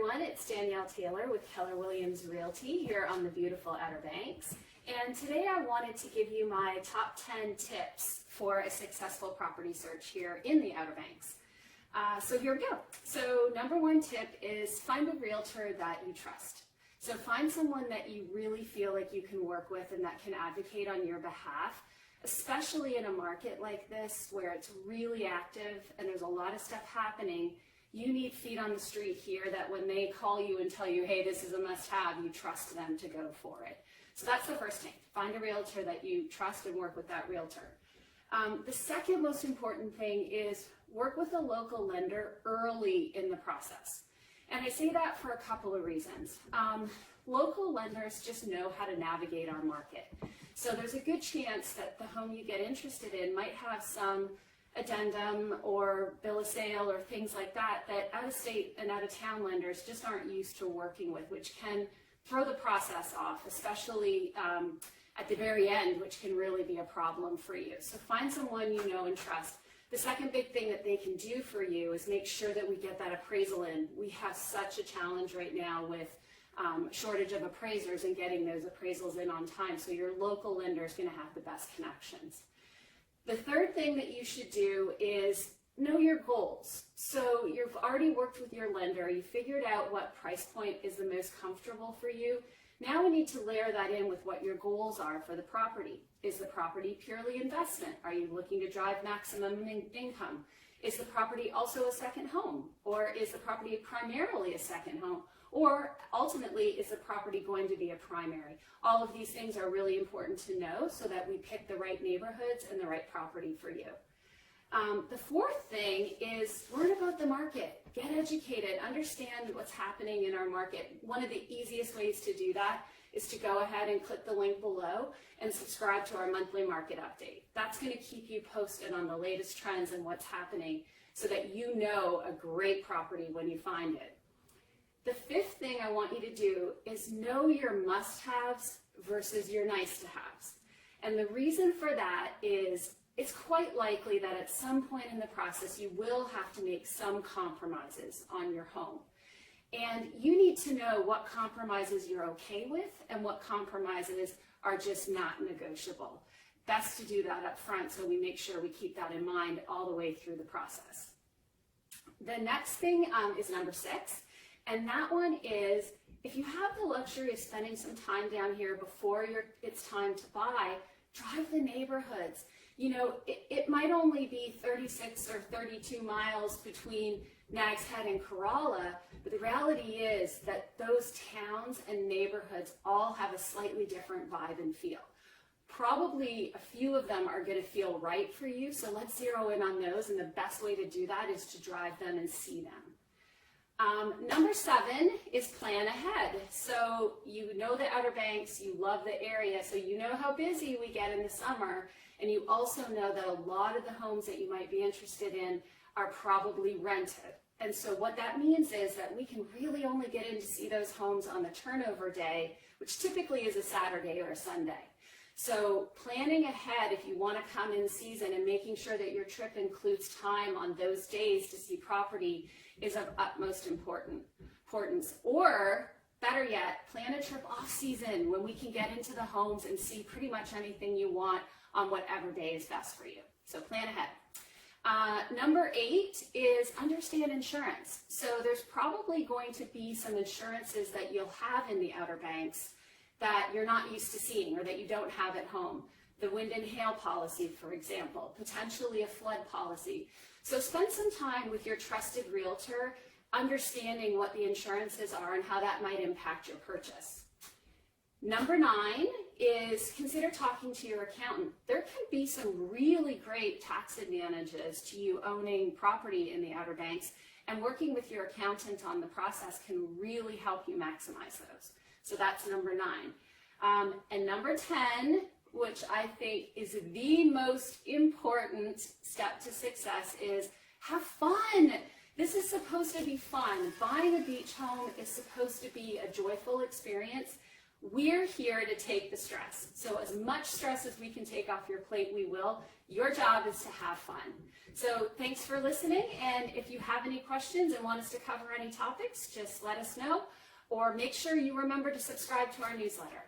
everyone, it's Danielle Taylor with Keller Williams Realty here on the beautiful Outer Banks. And today I wanted to give you my top 10 tips for a successful property search here in the Outer Banks. So here we go. So number one tip is find a realtor that you trust. So find someone that you really feel like you can work with and that can advocate on your behalf, especially in a market like this where it's really active and there's a lot of stuff happening. You need feet on the street here that when they call you and tell you, hey, this is a must-have, you trust them to go for it. So that's the first thing. Find a realtor that you trust and work with that realtor. The second most important thing is work with a local lender early in the process. And I say that for a couple of reasons. Local lenders just know how to navigate our market. So there's a good chance that the home you get interested in might have some addendum or bill of sale or things like that that out-of-state and out-of-town lenders just aren't used to working with, which can throw the process off, especially at the very end, which can really be a problem for you. So find someone you know and trust. The second big thing that they can do for you is make sure that we get that appraisal in. We have such a challenge right now with shortage of appraisers and getting those appraisals in on time, so your local lender is going to have the best connections. The third thing that you should do is know your goals. So you've already worked with your lender, you figured out what price point is the most comfortable for you. Now we need to layer that in with what your goals are for the property. Is the property purely investment? Are you looking to drive maximum income? Is the property also a second home? Or is the property primarily a second home? Or ultimately, is the property going to be a primary? All of these things are really important to know so that we pick the right neighborhoods and the right property for you. The fourth thing is learn about the market. Get educated. Understand what's happening in our market. One of the easiest ways to do that is to go ahead and click the link below and subscribe to our monthly market update. That's going to keep you posted on the latest trends and what's happening so that you know a great property when you find it. The fifth thing I want you to do is know your must-haves versus your nice-to-haves. And the reason for that is it's quite likely that at some point in the process you will have to make some compromises on your home. And you need to know what compromises you're okay with and what compromises are just not negotiable. Best to do that up front so we make sure we keep that in mind all the way through the process. The next thing is number 6. And that one is, if you have the luxury of spending some time down here before it's time to buy, drive the neighborhoods. You know, it might only be 36 or 32 miles between Nags Head and Corolla, but the reality is that those towns and neighborhoods all have a slightly different vibe and feel. Probably a few of them are going to feel right for you, so let's zero in on those, and the best way to do that is to drive them and see them. Number 7 is plan ahead. So you know the Outer Banks, you love the area, so you know how busy we get in the summer, and you also know that a lot of the homes that you might be interested in are probably rented. And so what that means is that we can really only get in to see those homes on the turnover day, which typically is a Saturday or a Sunday. So planning ahead if you want to come in season and making sure that your trip includes time on those days to see property is of utmost importance. Or better yet, plan a trip off season when we can get into the homes and see pretty much anything you want on whatever day is best for you. So plan ahead. Number 8 is understand insurance. So there's probably going to be some insurances that you'll have in the Outer Banks that you're not used to seeing or that you don't have at home. The wind and hail policy, for example, potentially a flood policy. So spend some time with your trusted realtor understanding what the insurances are and how that might impact your purchase. Number 9 is consider talking to your accountant. There can be some really great tax advantages to you owning property in the Outer Banks, and working with your accountant on the process can really help you maximize those. So that's number 9. And number 10, which I think is the most important step to success, is have fun. This is supposed to be fun. Buying a beach home is supposed to be a joyful experience. We're here to take the stress. So as much stress as we can take off your plate, we will. Your job is to have fun. So thanks for listening. And if you have any questions and want us to cover any topics, just let us know. Or make sure you remember to subscribe to our newsletter.